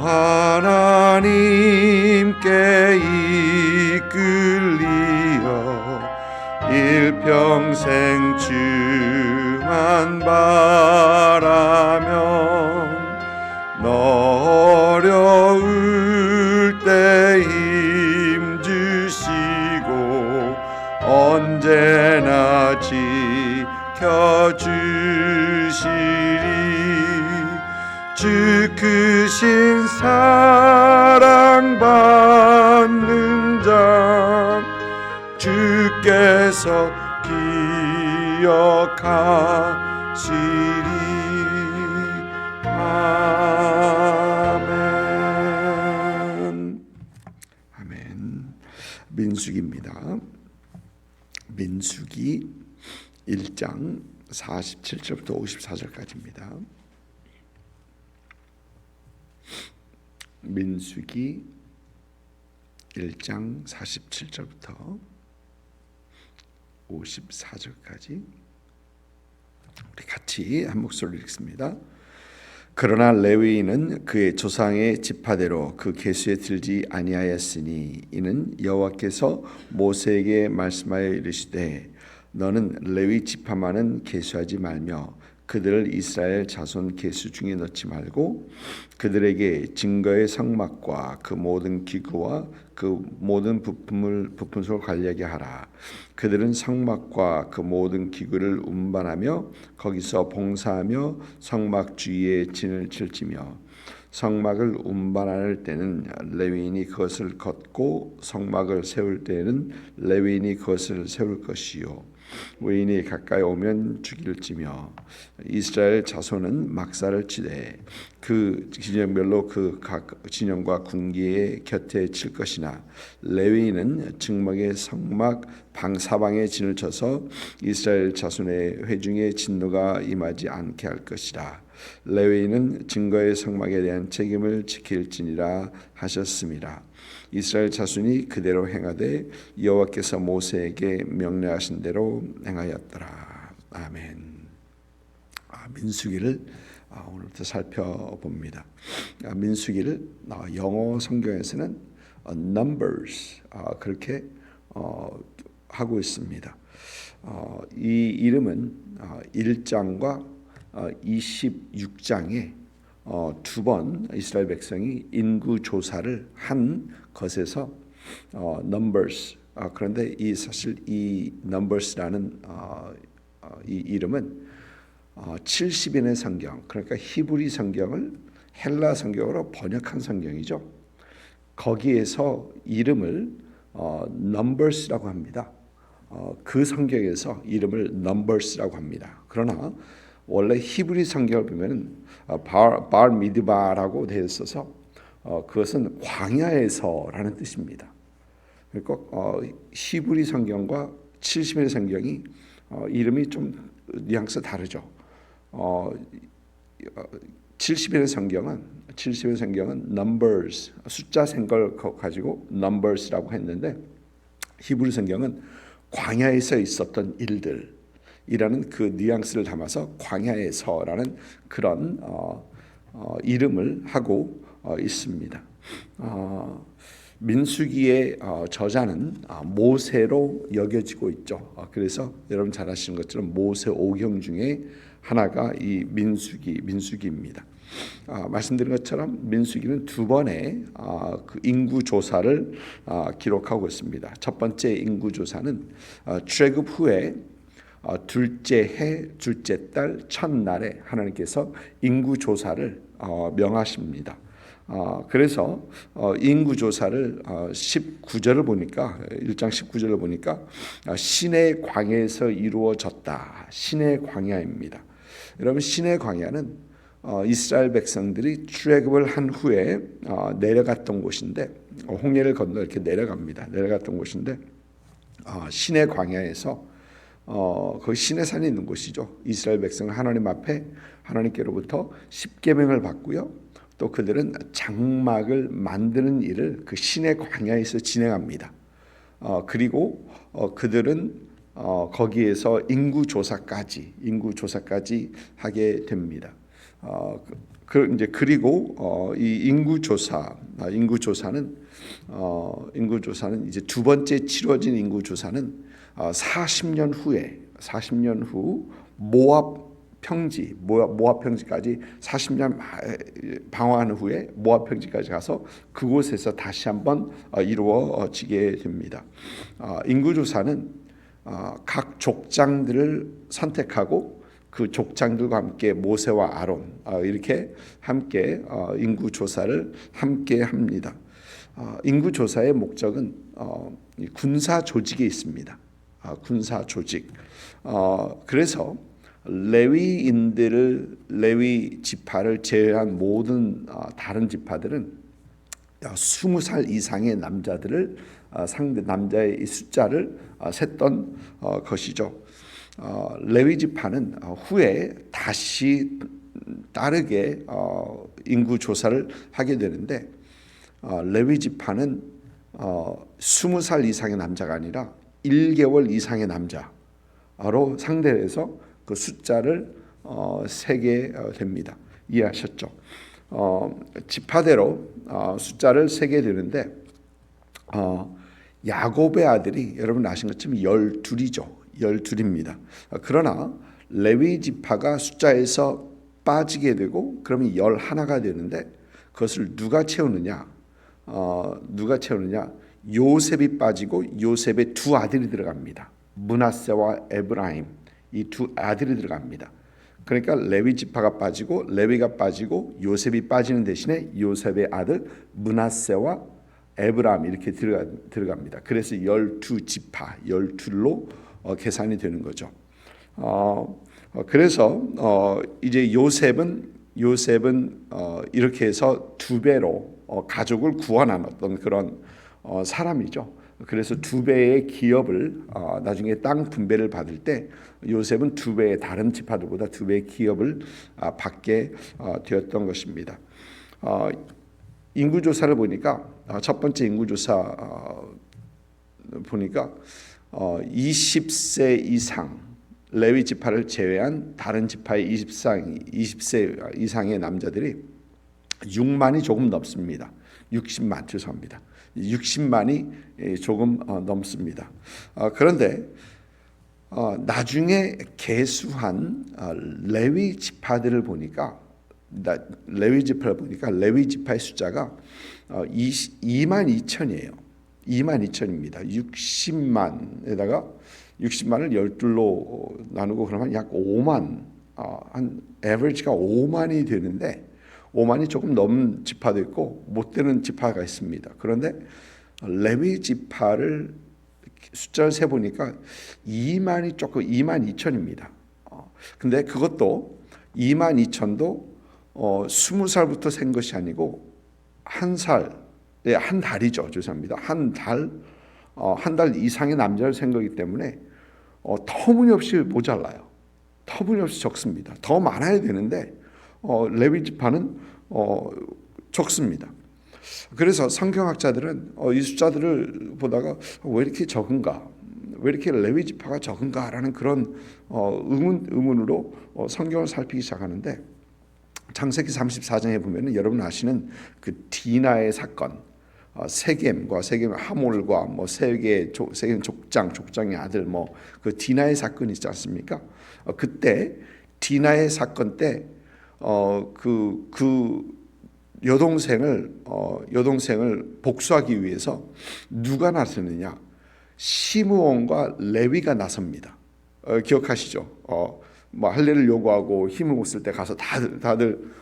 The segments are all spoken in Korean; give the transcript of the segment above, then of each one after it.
하나님께 이끌리어 일평생 주만 바라면 어려울 때 힘 주시고 언제나 지켜주시리. 주 크신 사랑받는 자 주께서 기억하시리. 아멘. 아멘. 민수기입니다. 민수기 1장 47절부터 54절까지입니다. 민수기 1장 47절부터 54절까지 우리 같이 한 목소리로 읽습니다. 그러나 레위인은 그의 조상의 지파대로 그 계수에 들지 아니하였으니 이는 여호와께서 모세에게 말씀하여 이르시되 너는 레위 지파만은 계수하지 말며 그들을 이스라엘 자손 계수 중에 넣지 말고 그들에게 증거의 성막과 그 모든 기구와 그 모든 부품을 관리하게 하라. 그들은 성막과 그 모든 기구를 운반하며 거기서 봉사하며 성막 주위에 진을 칠지며 성막을 운반할 때는 레위인이 그것을 걷고 성막을 세울 때에는 레위인이 그것을 세울 것이요 외인이 가까이 오면 죽일지며 이스라엘 자손은 막사를 치되 그 진영별로 그 각 진영과 군기의 곁에 칠 것이나 레위인은 증막의 성막 사방에 진을 쳐서 이스라엘 자손의 회중의 진노가 임하지 않게 할 것이라. 레위인은 증거의 성막에 대한 책임을 지킬지니라 하셨습니다. 이스라엘 자손이 그대로 행하되 여호와께서 모세에게 명령하신 대로 행하였더라. 아멘. 민수기를 오늘부터 살펴봅니다. 민수기를 영어 성경에서는 Numbers 그렇게 하고 있습니다. 이 이름은 1장과 26장에 두 번 이스라엘 백성이 인구 조사를 한 것에서 Numbers 그런데 사실 이 Numbers라는 이 이름은 70인의 성경 그러니까 히브리 성경을 헬라 성경으로 번역한 성경이죠. 거기에서 이름을 Numbers라고 합니다. 그 성경에서 이름을 Numbers라고 합니다. 그러나 원래 히브리 성경을 보면 발 미드바라고 되어 있어서 그것은 광야에서라는 뜻입니다. 그러니까 히브리 성경과 70인의 성경이 이름이 좀 뉘앙스 다르죠. 70인의 성경은 numbers 숫자 센 걸 가지고 numbers라고 했는데 히브리 성경은 광야에서 있었던 일들이라는 그 뉘앙스를 담아서 광야에서라는 그런 이름을 하고 있습니다. 민수기의 저자는 모세로 여겨지고 있죠. 그래서 여러분 잘 아시는 것처럼 모세 오경 중에 하나가 이 민수기입니다. 말씀드린 것처럼 민수기는 두 번의 그 인구 조사를 기록하고 있습니다. 첫 번째 인구 조사는 출애굽 후에 둘째 해 둘째 달 첫날에 하나님께서 인구 조사를 명하십니다. 그래서 인구 조사를 19절을 보니까 1장 19절을 보니까 신의 광야에서 이루어졌다. 신의 광야입니다. 여러분 신의 광야는 이스라엘 백성들이 출애굽을 한 후에 내려갔던 곳인데 홍해를 건너 이렇게 내려갔던 곳인데 신의 광야에서 거기 시내산이 있는 곳이죠. 이스라엘 백성은 하나님 앞에 하나님께로부터 십계명을 받고요. 또 그들은 장막을 만드는 일을 그 신의 광야에서 진행합니다. 그리고 그들은 거기에서 인구 조사까지 하게 됩니다. 이제 그리고 이 인구조사는 이제 두 번째 치러진 인구조사는 40년 후 모압 평지까지 40년 방황한 후에 모압 평지까지 가서 그곳에서 다시 한번 이루어지게 됩니다. 인구조사는 각 족장들을 선택하고 그 족장들과 함께 모세와 아론 이렇게 함께 인구 조사를 함께 합니다. 인구 조사의 목적은 군사 조직에 있습니다. 군사 조직. 그래서 레위 지파를 제외한 모든 다른 지파들은 20살 이상의 남자들을 남자의 숫자를 셌던 것이죠. 레위 지파는 후에 다시 다르게 인구 조사를 하게 되는데 레위 지파는 20살 이상의 남자가 아니라 1개월 이상의 남자로 상대를 해서 그 숫자를 세게 됩니다. 이해하셨죠? 지파대로 숫자를 세게 되는데 야곱의 아들이 여러분 아시는 것처럼 12입니다. 그러나 레위 지파가 숫자에서 빠지게 되고 그러면 11가 되는데 그것을 누가 채우느냐? 요셉이 빠지고 요셉의 두 아들이 들어갑니다. 므낫세와 에브라임 이 두 아들이 들어갑니다. 그러니까 레위 지파가 빠지고 레위가 빠지고 요셉이 빠지는 대신에 요셉의 아들 므낫세와 에브라임 이렇게 들어갑니다. 그래서 12지파 12로 계산이 되는 거죠. 그래서 이제 요셉은 이렇게 해서 두 배로 가족을 구원한 어떤 그런 사람이죠. 그래서 두 배의 기업을 나중에 땅 분배를 받을 때 요셉은 두 배의 다른 지파들보다 두 배의 기업을 받게 되었던 것입니다. 인구조사를 보니까 첫 번째 인구조사 보니까 20세 이상 레위 지파를 제외한 다른 지파의 20세 이상의 남자들이 6만이 조금 넘습니다. 60만 죄송합니다. 60만이 조금 넘습니다. 그런데 나중에 계수한 레위 지파들을 보니까 레위 지파의 숫자가 2만 2천이에요. 2만 2천입니다. 60만에다가 60만을 12로 나누고 그러면 약 5만 한 에버리지가 5만이 되는데 5만이 조금 넘는 지파도 있고 못 되는 지파가 있습니다. 그런데 레위 지파를 숫자를 세 보니까 2만 2천입니다. 근데 그것도 2만 2천도 20살부터 센 것이 아니고 한 달이죠. 죄송합니다. 한 달 이상의 남자를 센 거기 때문에 터무니없이 모자라요. 터무니없이 적습니다. 더 많아야 되는데 레위 지파는 적습니다. 그래서 성경학자들은 이 숫자들을 보다가 왜 이렇게 적은가, 왜 이렇게 레위 지파가 적은가라는 그런 의문으로 성경을 살피기 시작하는데 창세기 34장에 보면은 여러분 아시는 그 디나의 사건, 세겜과 하몰과 뭐 세겜 족장의 아들 그 디나의 사건이 있지 않습니까? 그때 디나의 사건 때 그 여동생을 복수하기 위해서 누가 나섰느냐? 시므온과 레위가 나섭니다. 기억하시죠? 할례를 요구하고 힘을 못 쓸 때 가서 다들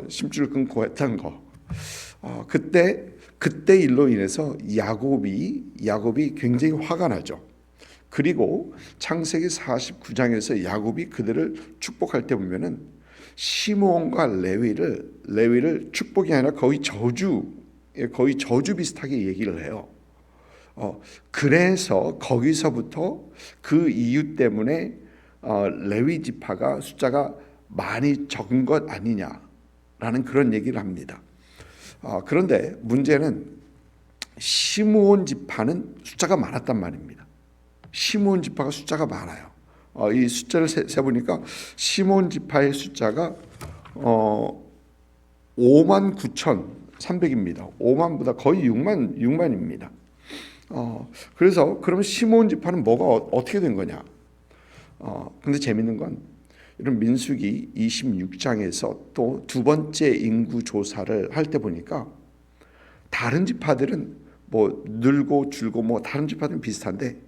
심줄을 끊고 했던 거. 그때 일로 인해서 야곱이 굉장히 화가 나죠. 그리고 창세기 49장에서 야곱이 그들을 축복할 때 보면은 시므온과 레위를 축복이 아니라 거의 저주 비슷하게 얘기를 해요. 그래서 거기서부터 그 이유 때문에 레위 지파가 숫자가 많이 적은 것 아니냐라는 그런 얘기를 합니다. 그런데 문제는 시므온 지파는 숫자가 많았단 말입니다. 시므온 지파가 숫자가 많아요. 이 숫자를 세보니까 시몬 지파의 숫자가 59,300입니다. 5만보다 거의 6만입니다. 그래서 그러면 시몬 지파는 뭐가 어떻게 된 거냐? 근데 재밌는 건 이런 민수기 26장에서 또 두 번째 인구 조사를 할 때 보니까 다른 지파들은 뭐 늘고 줄고 뭐 다른 지파들은 비슷한데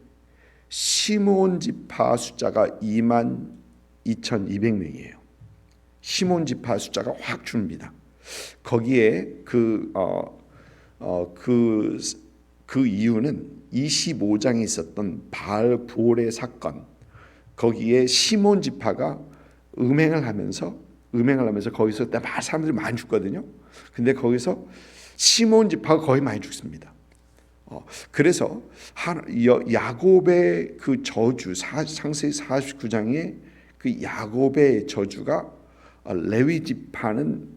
시몬 지파 숫자가 22,200명이에요. 시몬 지파 숫자가 확 줍니다. 거기에 그 이유는 25장에 있었던 바알 부올의 사건, 거기에 시몬 지파가 음행을 하면서 거기서 사람들이 많이 죽거든요. 근데 거기서 시몬 지파가 거의 많이 죽습니다. 그래서 야곱의 그 저주, 창세기 49장에 그 야곱의 저주가 레위 지파는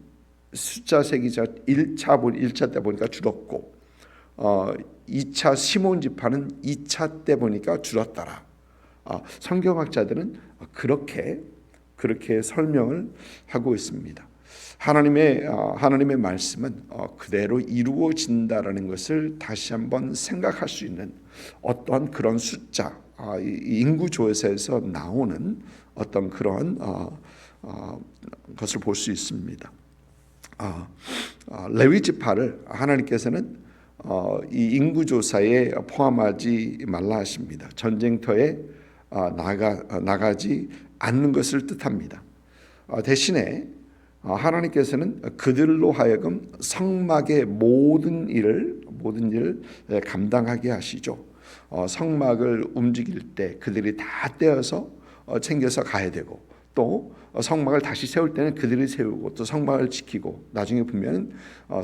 숫자 세기자 1차 때 보니까 줄었고 2차 시몬 지파는 2차 때 보니까 줄었더라. 성경학자들은 그렇게 설명을 하고 있습니다. 하나님의 말씀은 그대로 이루어진다라는 것을 다시 한번 생각할 수 있는 어떠한 그런 숫자, 인구 조사에서 나오는 어떤 그런 것을 볼 수 있습니다. 레위 지파를 하나님께서는 이 인구 조사에 포함하지 말라 하십니다. 전쟁터에 나가지 않는 것을 뜻합니다. 대신에 하나님께서는 그들로 하여금 성막의 모든 일을 감당하게 하시죠. 성막을 움직일 때 그들이 다 떼어서 챙겨서 가야 되고, 또 성막을 다시 세울 때는 그들이 세우고, 또 성막을 지키고, 나중에 보면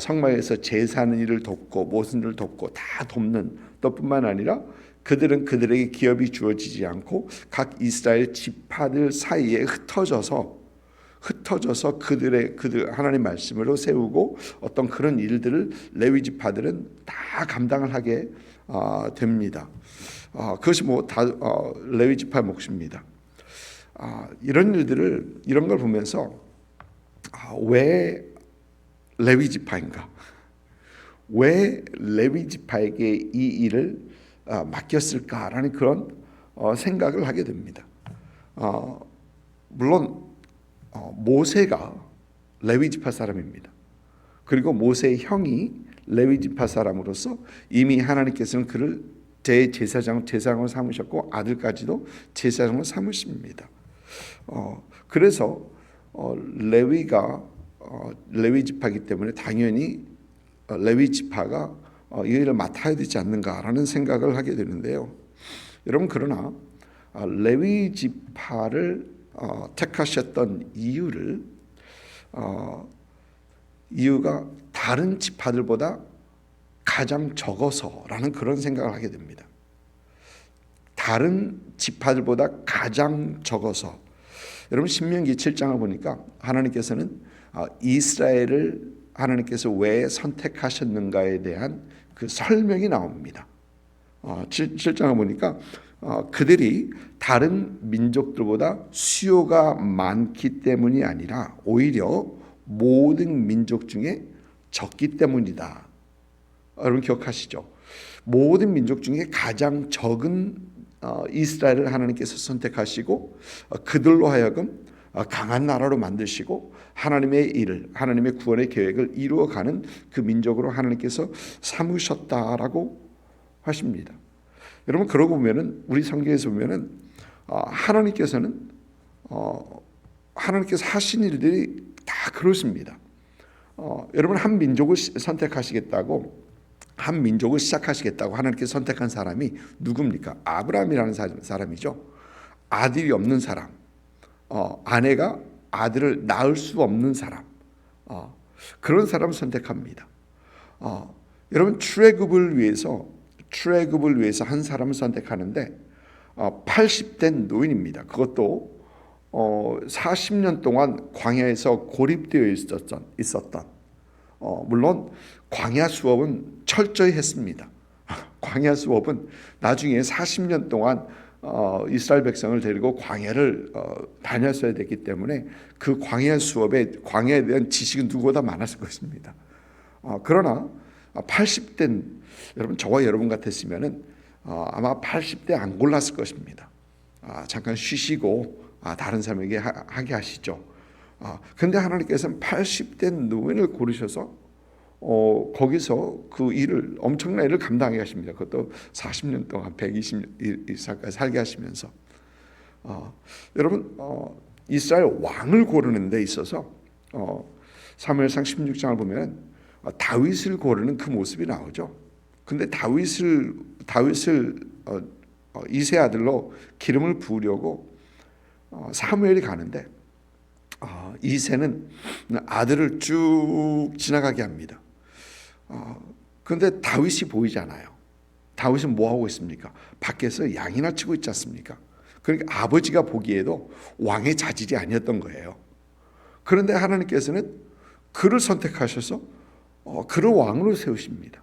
성막에서 제사하는 일을 돕고 모든 일을 돕고 다 돕는, 또 뿐만 아니라 그들은 그들에게 기업이 주어지지 않고 각 이스라엘 지파들 사이에 흩어져서 그들 하나님 말씀으로 세우고 어떤 그런 일들을 레위 지파들은 다 감당을 하게 됩니다. 그것이 다 레위 지파의 몫입니다. 이런 걸 보면서 왜 레위 지파인가? 왜 레위 지파에게 이 일을 맡겼을까라는 그런 생각을 하게 됩니다. 물론 모세가 레위 지파 사람입니다. 그리고 모세의 형이 레위 지파 사람으로서 이미 하나님께서는 그를 제사장으로 삼으셨고 아들까지도 제사장으로 삼으십니다. 그래서 레위 지파이기 때문에 당연히 레위 지파가 이 일을 맡아야 되지 않는가라는 생각을 하게 되는데요. 여러분, 그러나 레위 지파를 택하셨던 이유가 다른 지파들보다 가장 적어서라는 그런 생각을 하게 됩니다. 다른 지파들보다 가장 적어서. 여러분, 신명기 7장을 보니까 하나님께서는 이스라엘을 하나님께서 왜 선택하셨는가에 대한 그 설명이 나옵니다. 7장을 보니까 그들이 다른 민족들보다 수요가 많기 때문이 아니라 오히려 모든 민족 중에 적기 때문이다. 여러분 기억하시죠? 모든 민족 중에 가장 적은 이스라엘을 하나님께서 선택하시고 그들로 하여금 강한 나라로 만드시고 하나님의 일을, 하나님의 구원의 계획을 이루어가는 그 민족으로 하나님께서 삼으셨다라고 하십니다. 여러분, 그러고 보면은 우리 성경에서 보면은 하나님께서 하신 일들이 다 그렇습니다. 여러분, 한 민족을 선택하시겠다고, 한 민족을 시작하시겠다고 하나님께서 선택한 사람이 누굽니까? 아브라함이라는 사람이죠. 아들이 없는 사람, 아내가 아들을 낳을 수 없는 사람, 그런 사람을 선택합니다. 여러분, 출애굽을 위해서 한 사람을 선택하는데 80된 노인입니다. 그것도 40년 동안 광야에서 고립되어 있었던 물론 광야 수업은 철저히 했습니다. 광야 수업은 나중에 40년 동안 이스라엘 백성을 데리고 광야를 다녔어야 됐기 때문에 그 광야 수업에 광야에 대한 지식은 누구보다 많았을 것입니다. 그러나 80대 여러분 저와 여러분 같았으면은 아마 80대 안 골랐을 것입니다. 잠깐 쉬시고 다른 사람에게 하게 하시죠. 근데 하나님께서는 80대 노인을 고르셔서 거기서 그 일을 엄청난 일을 감당하게 하십니다. 그것도 40년 동안 120년 이상까지 살게 하시면서 여러분 이스라엘 왕을 고르는 데 있어서 사무엘상 16장을 보면 다윗을 고르는 그 모습이 나오죠. 근데 다윗을 이세 아들로 기름을 부으려고 사무엘이 가는데 이세는 아들을 쭉 지나가게 합니다. 그런데 다윗이 보이지 않아요. 다윗은 뭐 하고 있습니까? 밖에서 양이나 치고 있지 않습니까? 그러니까 아버지가 보기에도 왕의 자질이 아니었던 거예요. 그런데 하나님께서는 그를 선택하셔서 그를 왕으로 세우십니다.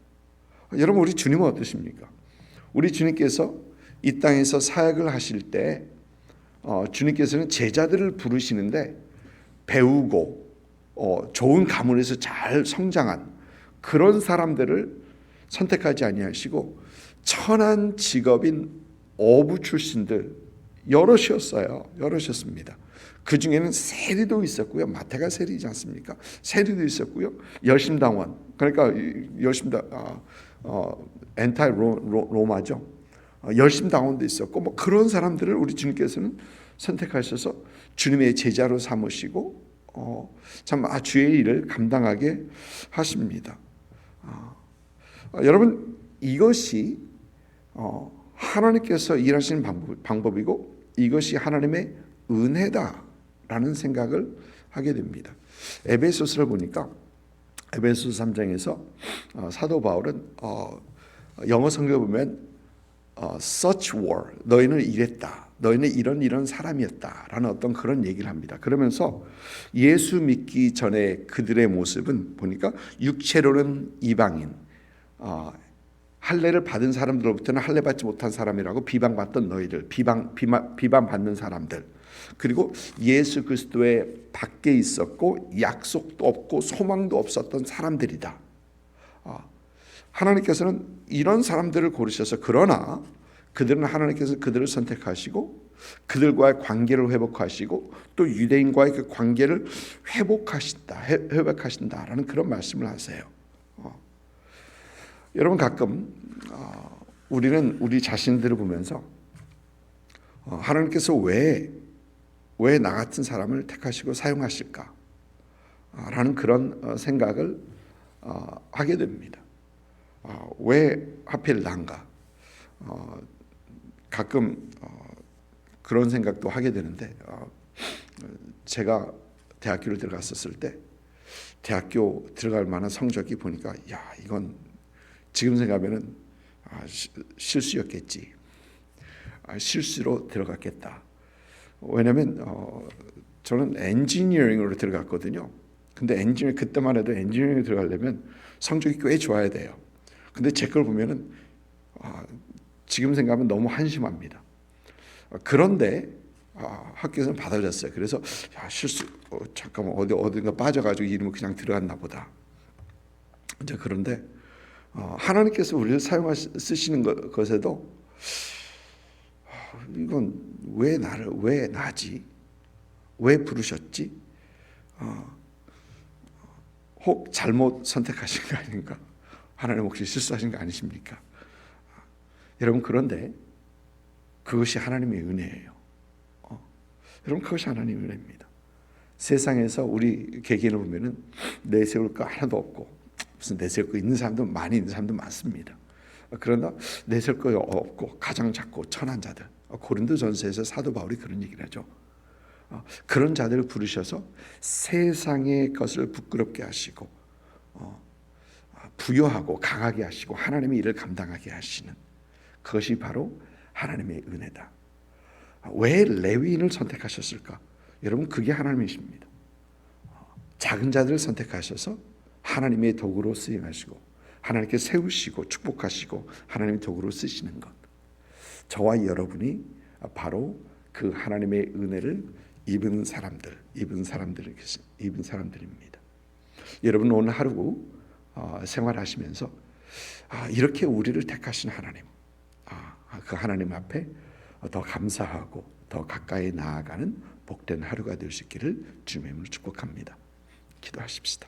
여러분 우리 주님은 어떠십니까? 우리 주님께서 이 땅에서 사역을 하실 때 주님께서는 제자들을 부르시는데 배우고 좋은 가문에서 잘 성장한 그런 사람들을 선택하지 아니하시고 천한 직업인 어부 출신들 여럿이었습니다. 그 중에는 세리도 있었고요. 마태가 세리지 않습니까? 세리도 있었고요. 열심당원 그러니까 엔타이 로마죠. 열심당원도 있었고 뭐 그런 사람들을 우리 주님께서는 선택하셔서 주님의 제자로 삼으시고 참 주의 일을 감당하게 하십니다. 여러분 이것이 하나님께서 일하시는 방법이고 이것이 하나님의 은혜다라는 생각을 하게 됩니다. 에베소서를 보니까 에베소서 3장에서 사도 바울은 영어 성경에 보면 such were 너희는 이랬다. 너희는 이런 사람이었다라는 어떤 그런 얘기를 합니다. 그러면서 예수 믿기 전에 그들의 모습은 보니까 육체로는 이방인, 할례를 받은 사람들로부터는 할례 받지 못한 사람이라고 비방받던 너희들, 비방받는 사람들, 그리고 예수 그리스도의 밖에 있었고 약속도 없고 소망도 없었던 사람들이다. 하나님께서는 이런 사람들을 고르셔서 그러나 그들은 하나님께서 그들을 선택하시고 그들과의 관계를 회복하시고 또 유대인과의 그 관계를 회복하신다라는 그런 말씀을 하세요. 여러분 가끔 우리는 우리 자신들을 보면서 하나님께서 왜 나 같은 사람을 택하시고 사용하실까? 라는 그런 생각을 하게 됩니다. 왜 하필 난가? 가끔 그런 생각도 하게 되는데 제가 대학교를 들어갔었을 때 대학교 들어갈 만한 성적이 보니까 이건 지금 생각하면은 실수였겠지. 실수로 들어갔겠다. 왜냐하면 저는 엔지니어링으로 들어갔거든요. 근데 그때만 해도 엔지니어링에 들어가려면 성적이 꽤 좋아야 돼요. 근데 제 걸 보면은 지금 생각하면 너무 한심합니다. 그런데 학교에서는 받아줬어요. 그래서 실수 잠깐만 어딘가 빠져가지고 이름을 그냥 들어갔나 보다. 이제 그런데 하나님께서 우리를 쓰시는 것에도 이건 왜 나지? 왜 부르셨지? 혹 잘못 선택하신 거 아닌가? 하나님 혹시 실수하신 거 아니십니까? 여러분 그런데 그것이 하나님의 은혜예요. 여러분 그것이 하나님의 은혜입니다. 세상에서 우리 개개인을 보면은 내세울 거 하나도 없고 무슨 내세울 거 있는 사람도 많이 있는 사람도 많습니다. 그러나 내세울 거 없고 가장 작고 천한 자들 고린도전서에서 사도 바울이 그런 얘기를 하죠. 그런 자들을 부르셔서 세상의 것을 부끄럽게 하시고 부여하고 강하게 하시고 하나님의 일을 감당하게 하시는 그것이 바로 하나님의 은혜다. 왜 레위인을 선택하셨을까? 여러분 그게 하나님이십니다. 작은 자들을 선택하셔서 하나님의 도구로 쓰임하시고 하나님께 세우시고 축복하시고 하나님의 도구로 쓰시는 것. 저와 여러분이 바로 그 하나님의 은혜를 입은 사람들입니다. 여러분 오늘 하루 생활하시면서 이렇게 우리를 택하신 하나님, 그 하나님 앞에 더 감사하고 더 가까이 나아가는 복된 하루가 될 수 있기를 주님으로 축복합니다. 기도하십시다.